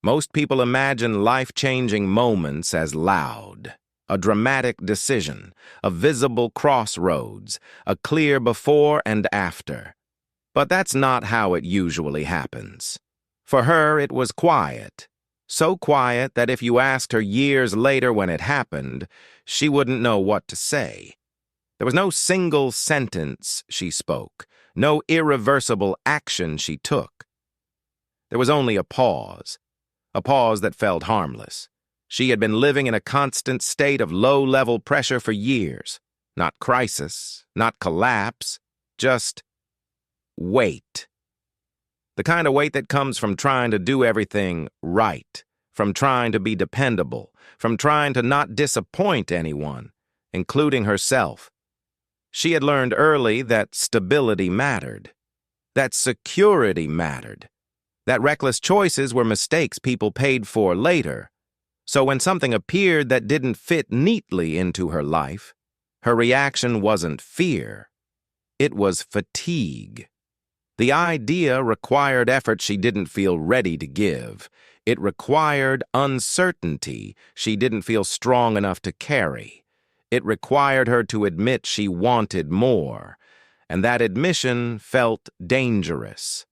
Most people imagine life-changing moments as loud, a dramatic decision, a visible crossroads, a clear before and after. But that's not how it usually happens. For her, it was quiet. So quiet that if you asked her years later when it happened, she wouldn't know what to say. There was no single sentence she spoke, no irreversible action she took. There was only a pause that felt harmless. She had been living in a constant state of low-level pressure for years. Not crisis, not collapse, just wait. The kind of weight that comes from trying to do everything right, from trying to be dependable, from trying to not disappoint anyone, including herself. She had learned early that stability mattered, that security mattered, that reckless choices were mistakes people paid for later. So when something appeared that didn't fit neatly into her life, her reaction wasn't fear. It was fatigue. The idea required effort she didn't feel ready to give. It required uncertainty she didn't feel strong enough to carry. It required her to admit she wanted more, and that admission felt dangerous.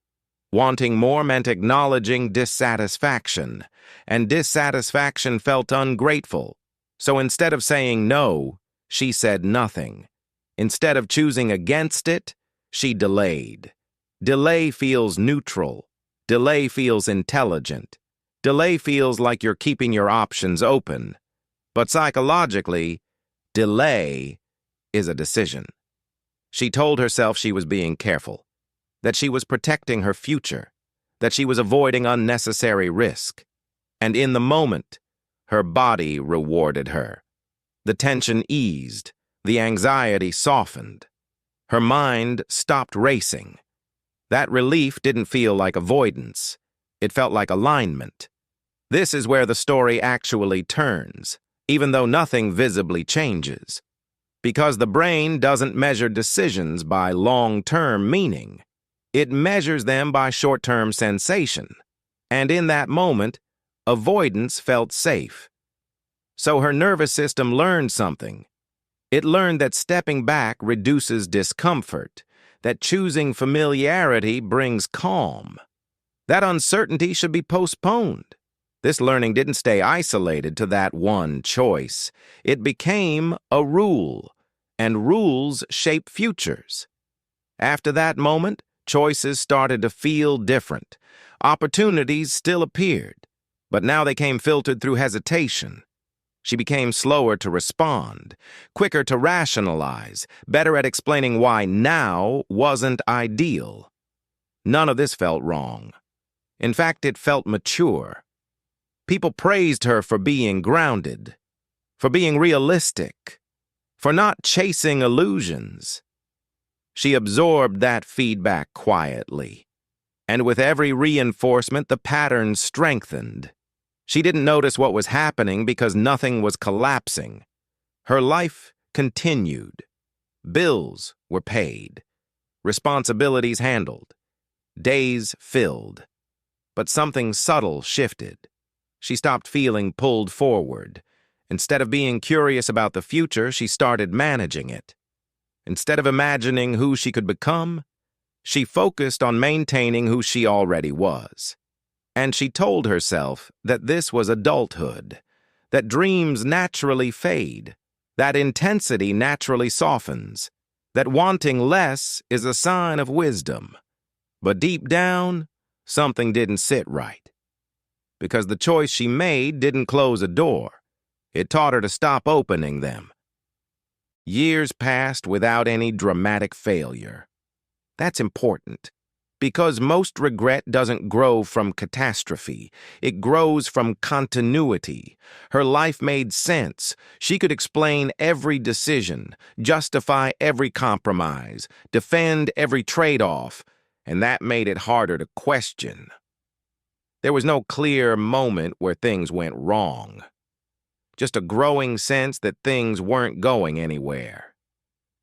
Wanting more meant acknowledging dissatisfaction, and dissatisfaction felt ungrateful. So instead of saying no, she said nothing. Instead of choosing against it, she delayed. Delay feels neutral. Delay feels intelligent. Delay feels like you're keeping your options open. But psychologically, delay is a decision. She told herself she was being careful, that she was protecting her future, that she was avoiding unnecessary risk. And in the moment, her body rewarded her. The tension eased, the anxiety softened. Her mind stopped racing. That relief didn't feel like avoidance. It felt like alignment. This is where the story actually turns, even though nothing visibly changes. Because the brain doesn't measure decisions by long-term meaning. It measures them by short-term sensation. And in that moment, avoidance felt safe. So her nervous system learned something. It learned that stepping back reduces discomfort, that choosing familiarity brings calm. That uncertainty should be postponed. This learning didn't stay isolated to that one choice. It became a rule, and rules shape futures. After that moment, choices started to feel different. Opportunities still appeared, but now they came filtered through hesitation. She became slower to respond, quicker to rationalize, better at explaining why now wasn't ideal. None of this felt wrong. In fact, it felt mature. People praised her for being grounded, for being realistic, for not chasing illusions. She absorbed that feedback quietly, and with every reinforcement, the pattern strengthened. She didn't notice what was happening because nothing was collapsing. Her life continued. Bills were paid. Responsibilities handled. Days filled. But something subtle shifted. She stopped feeling pulled forward. Instead of being curious about the future, she started managing it. Instead of imagining who she could become, she focused on maintaining who she already was. And she told herself that this was adulthood, that dreams naturally fade, that intensity naturally softens, that wanting less is a sign of wisdom. But deep down, something didn't sit right. Because the choice she made didn't close a door. It taught her to stop opening them. Years passed without any dramatic failure. That's important. Because most regret doesn't grow from catastrophe. It grows from continuity. Her life made sense. She could explain every decision, justify every compromise, defend every trade-off, and that made it harder to question. There was no clear moment where things went wrong. Just a growing sense that things weren't going anywhere.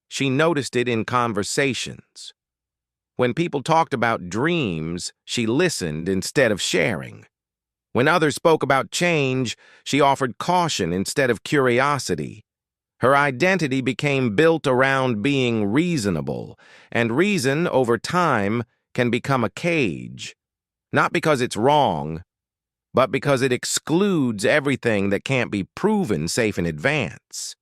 She noticed it in conversations. When people talked about dreams, she listened instead of sharing. When others spoke about change, she offered caution instead of curiosity. Her identity became built around being reasonable, and reason, over time, can become a cage. Not because it's wrong, but because it excludes everything that can't be proven safe in advance.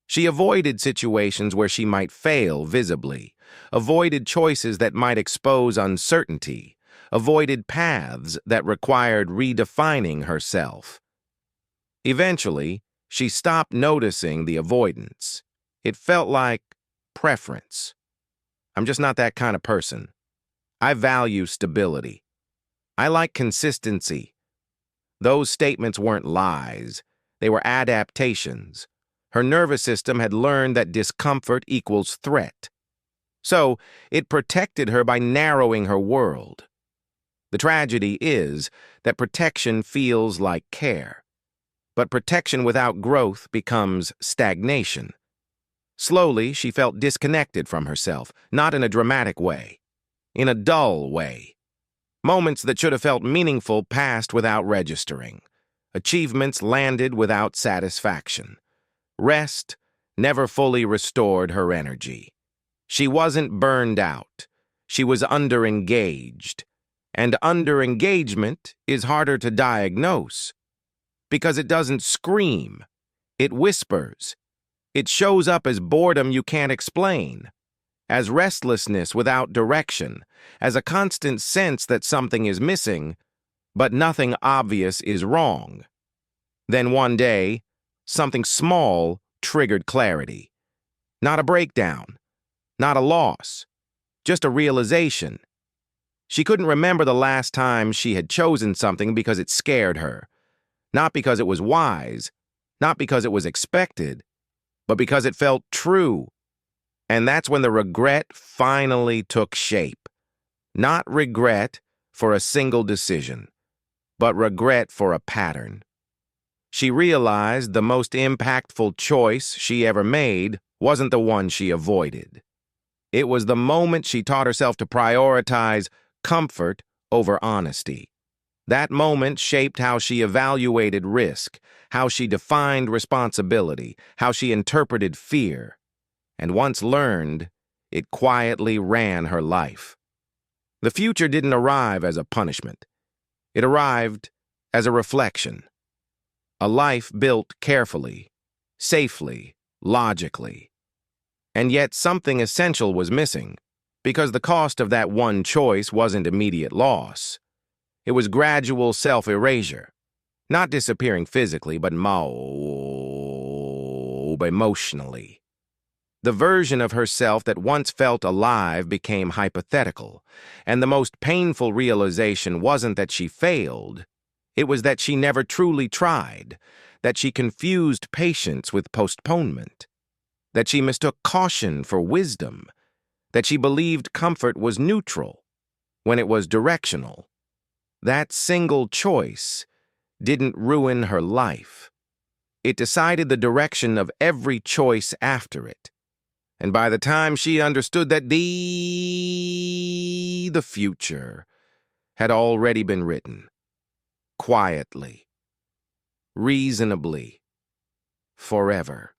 She avoided situations where she might fail visibly, avoided choices that might expose uncertainty, avoided paths that required redefining herself. Eventually, she stopped noticing the avoidance. It felt like preference. I'm just not that kind of person. I value stability. I like consistency. Those statements weren't lies. They were adaptations. Her nervous system had learned that discomfort equals threat. So, it protected her by narrowing her world. The tragedy is that protection feels like care. But protection without growth becomes stagnation. Slowly, she felt disconnected from herself, not in a dramatic way, in a dull way. Moments that should have felt meaningful passed without registering. Achievements landed without satisfaction. Rest never fully restored her energy. She wasn't burned out. She was underengaged. And underengagement is harder to diagnose because it doesn't scream. It whispers. It shows up as boredom you can't explain, as restlessness without direction, as a constant sense that something is missing, but nothing obvious is wrong. Then one day, something small triggered clarity. Not a breakdown, not a loss, just a realization. She couldn't remember the last time she had chosen something because it scared her. Not because it was wise, not because it was expected, but because it felt true. And that's when the regret finally took shape. Not regret for a single decision, but regret for a pattern. She realized the most impactful choice she ever made wasn't the one she avoided. It was the moment she taught herself to prioritize comfort over honesty. That moment shaped how she evaluated risk, how she defined responsibility, how she interpreted fear. And once learned, it quietly ran her life. The future didn't arrive as a punishment. It arrived as a reflection. A life built carefully, safely, logically. And yet something essential was missing, because the cost of that one choice wasn't immediate loss. It was gradual self-erasure, not disappearing physically, but emotionally. The version of herself that once felt alive became hypothetical, and the most painful realization wasn't that she failed. It was that she never truly tried, that she confused patience with postponement, that she mistook caution for wisdom, that she believed comfort was neutral when it was directional. That single choice didn't ruin her life. It decided the direction of every choice after it. And by the time she understood that the future had already been written, quietly, reasonably, forever.